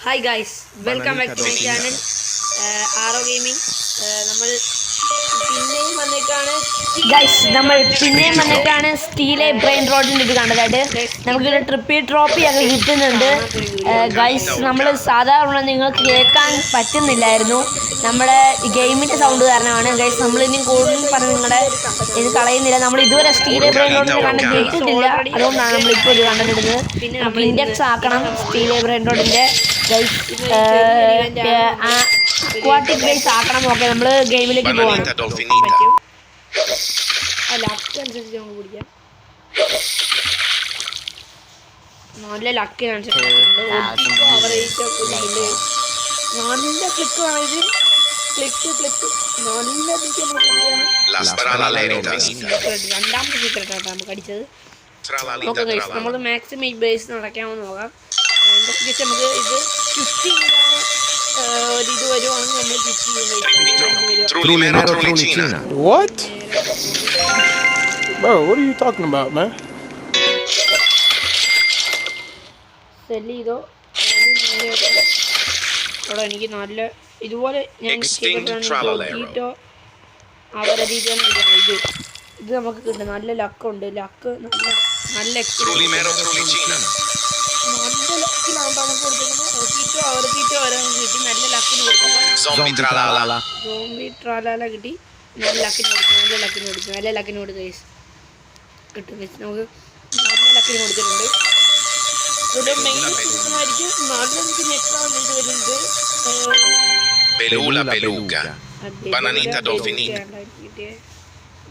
Hi guys, welcome back to my channel Aro Gaming. നമ്മൾ പിന്നെയും വന്നിട്ടാണ് സ്റ്റീലെ ബ്രെയിൻ റോഡിൻ്റെ ഇത് കണ്ടതായിട്ട് നമുക്കൊരു ട്രോഫി ഒക്കെ കിട്ടുന്നുണ്ട് ഗൈസ്. നമ്മൾ സാധാരണ നിങ്ങൾക്ക് കേൾക്കാൻ പറ്റുന്നില്ലായിരുന്നു, നമ്മുടെ ഗെയിമിൻ്റെ സൗണ്ട് കാരണമാണ് ഗൈസ്. നമ്മളിനി കൂടുതൽ പറഞ്ഞ് നിങ്ങളുടെ ഇത് കളയുന്നില്ല. നമ്മൾ ഇതുവരെ സ്റ്റീലെ ബ്രെയിൻ റോഡിൻ്റെ കണ്ടന്റ് ഇട്ടിട്ടില്ല, അതുകൊണ്ടാണ് നമ്മളിപ്പോൾ ഇത് കണ്ടിടുന്നത്. നമുക്ക് ഇൻഡെക്സ് ആക്കണം സ്റ്റീലെ ബ്രെയിൻ റോഡിൻ്റെ ഗൈസ്. അക്വാട്ടിക് ബേസ് ആക്കണം. ഓക്കെ, നമ്മൾ ഗെയിമിലേക്ക് പോകണം. ലക്ക് അനുസരിച്ച് നമുക്ക് പിടിക്കാം. നല്ല ലക്കിനനുസരിച്ച് നല്ല ക്ലിക്ക് വേണം. ഇത് ക്ലിക്ക് രണ്ടാമത്തെ സീക്രട്ട് ആട്ടോ നമുക്ക് അടിച്ചത്. ഓക്കെ ഗൈസ്, നമ്മൾ മാക്സിമം ഈ ബേസ് നടക്കാമെന്ന് നോക്കാം. എന്തൊക്കെ നമുക്ക് ഇത് ചുറ്റി ഇത് വരുവാണെങ്കിൽ നമ്മൾ What? Bro, what are you talking about, man? Sell ചെയ്തോ. അവിടെ എനിക്ക് നല്ല ഇതുപോലെ ഞാൻ നോക്കിയിട്ടോ അവരെ രീതിയാണ് ഇത് നമുക്ക് കിട്ടും. നല്ല ലക്കുണ്ട്. ലക്ക് നല്ല എക്സ്പീരിയൻസ് നല്ല ലക്കിലാകുമ്പോൾ നമുക്ക് കൊടുക്കുന്നത് നോക്കിയിട്ടോ അവരെത്തിയിട്ടോ വരെ നമുക്ക് കിട്ടി. നല്ല ലക്കിന് കൊടുക്കുമ്പോൾ സോംബി ട്രാലാല കിട്ടി. നല്ല ലക്കിന് കൊടുക്കും. നല്ല ലക്കിന് കൊടുക്കും ഗൈസ്. കിട്ടും ഗൈസ്. നമുക്ക് നല്ല ലക്കിന് കൊടുത്തിട്ടുണ്ട്. ഒരു മെയിൻ ആയിരിക്കും. നല്ല എനിക്ക് നെക്സ്റ്റ് ഇത് വരുന്നത്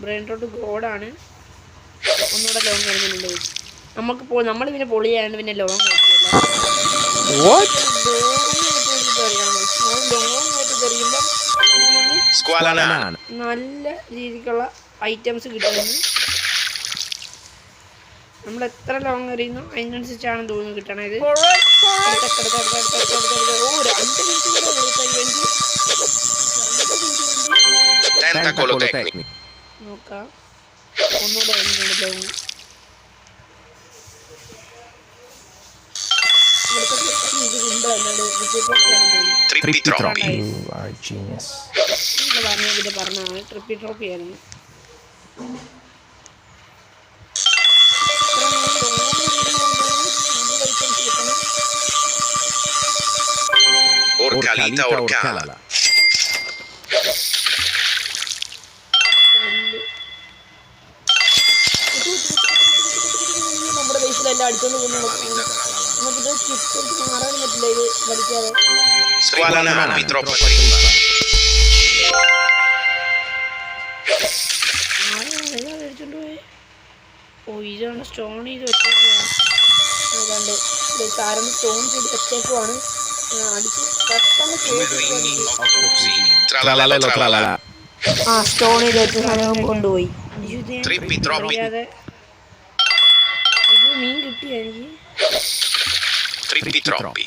ബ്രെയിൻ റോഡ് ഗോഡാണ്. ഒന്നുകൂടെ ലോങ് വരുന്നുണ്ട്. നമ്മളിതിനെ പൊളിയാണ്ട് പിന്നെ ലോങ് ആയിരിക്കുമല്ലോ. നല്ല രീതിക്കുള്ള ഐറ്റംസ് കിട്ടുന്നു. നമ്മൾ എത്ര ലോങ് എറിയുന്നു അതിനനുസരിച്ചാണ് തോന്നുന്നു കിട്ടണത്. നോക്കാം. ഒന്നുകൂടെ ലോങ് പറഞ്ഞാണ് ട്രിപ്പി ട്രോഫി ആയിരുന്നു. നമ്മുടെ ബേസിലെല്ലാം അടിച്ചോണ്ട് പോകുന്ന നമുക്കിത് ചിപ്പ് മാറാൻ പറ്റില്ല ഇത് കളിക്കാതെ. അടിച്ചോണ്ട് പോയി. ഓ, ഇതാണ് സ്റ്റോൺ ചെയ്ത് വെച്ചേക്കുവാണ്. ഏതാണ്ട് കാരണം സ്റ്റോൺ ചെയ്ത് വെച്ചേക്കുവാണ്. അടിച്ച് പെട്ടെന്ന് സ്റ്റോൺ ചെയ്ത് വെച്ച സാധനം കൊണ്ടുപോയി. അറിയാതെ ഇത് മീൻ കിട്ടിയ എനിക്ക് കിട്ടുന്നത്.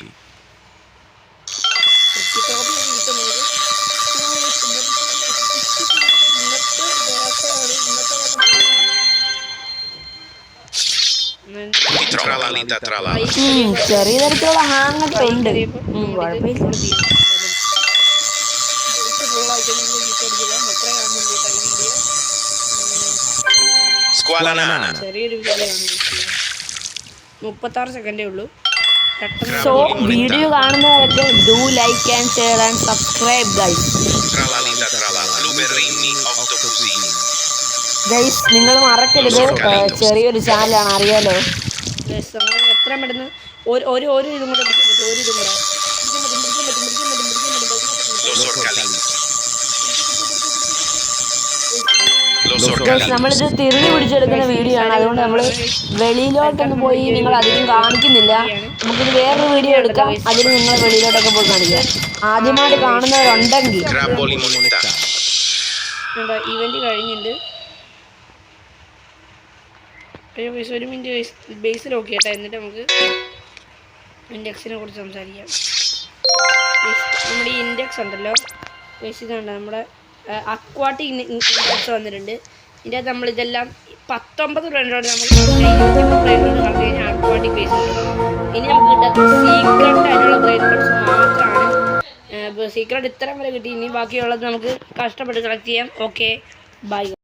ചെറിയ തരത്തിലുള്ള ഹാങ്ങൊക്കെ ഉണ്ട്. ചെറിയൊരു വീഡിയോയാണ്. 36 സെക്കൻഡേ ഉള്ളൂ. സോ വീഡിയോ കാണുന്നവരൊക്കെ do like and share and subscribe guys. Guys നിങ്ങൾ മറക്കരുത്, ചെറിയൊരു ചാനലാണ് അറിയാലോ. എത്ര പെട്ടെന്ന് ഒരു ഇതും കൂടെ പിടിക്കാൻ പറ്റും. ഒരു ഇതും കൂടെ നമ്മളിത് തിരിഞ്ഞു പിടിച്ചെടുക്കുന്ന വീഡിയോ ആണ്. അതുകൊണ്ട് നമ്മൾ വെളിയിലോട്ടൊന്നും പോയി നിങ്ങൾ അധികം കാണിക്കുന്നില്ല. നമുക്കിത് വേറൊരു വീഡിയോ എടുക്കാം, അതിന് നിങ്ങൾ വെളിയിലോട്ടൊക്കെ പോയി കാണിക്കാം. ആദ്യമായിട്ട് കാണുന്നവരുണ്ടെങ്കിൽ ഇവന്റ് കഴിഞ്ഞിട്ടുണ്ട്. ഒരു മിനിറ്റ് ബേസിൽ ഓക്കെ കേട്ടോ. എന്നിട്ട് നമുക്ക് ഇൻഡെക്സിനെ കുറിച്ച് സംസാരിക്കാം. നമ്മുടെ ഈ ഇൻഡെക്സ് ഉണ്ടല്ലോ ബേസ്, ഇതുണ്ട് നമ്മുടെ അക്വാട്ടിക് ഇൻഡെക്സ് വന്നിട്ടുണ്ട്. ഇതിൻ്റെ അകത്ത് നമ്മളിതെല്ലാം 19 ബ്രെയിനോട് നമുക്ക് 20 ബ്രെയിനോട് കളഞ്ഞു കഴിഞ്ഞാൽ അക്വാട്ടിക് ബേസ് കിട്ടും. ഇനി നമുക്ക് കിട്ടാത്ത സീക്രട്ട് ആയിട്ടുള്ള ബ്രെയിൻ സീക്രട്ട് ഇത്രയും വരെ കിട്ടി. ഇനി ബാക്കിയുള്ളത് നമുക്ക് കഷ്ടപ്പെട്ട് കളക്ട് ചെയ്യാം. Okay bye.